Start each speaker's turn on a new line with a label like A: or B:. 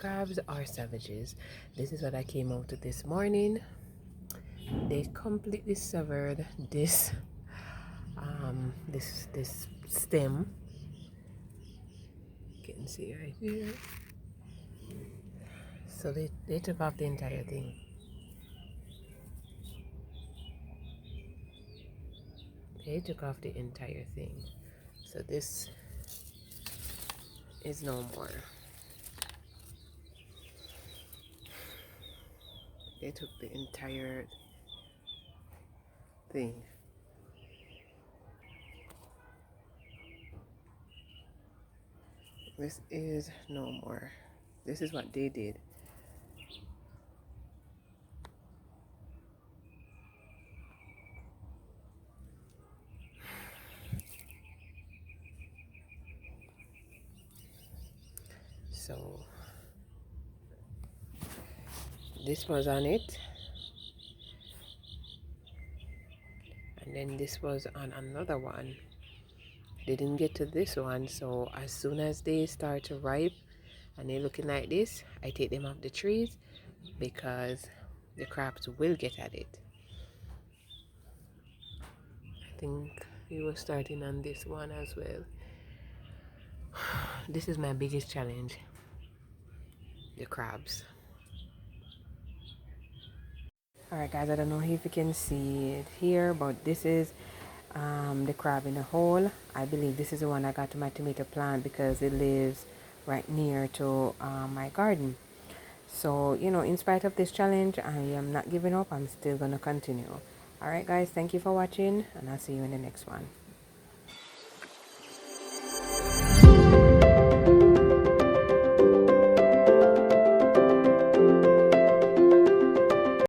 A: crabs are savages. This is what I came out with this morning. They completely severed this this stem. You can see right here. So they took off the entire thing. They took off the entire thing. So this is no more. They took the entire thing. This is no more. This is what they did. So this was on it, and then this was on another one. They didn't get to this one, so as soon as they start to ripe and they're looking like this, I take them off the trees because the crabs will get at it. I think we were starting on this one as well. This is my biggest challenge, the crabs. Alright guys, I don't know if you can see it here, but this is the crab in the hole. I believe this is the one I got to my tomato plant because it lives right near to my garden. So, you know, in spite of this challenge, I am not giving up. I'm still going to continue. Alright guys, thank you for watching, and I'll see you in the next one.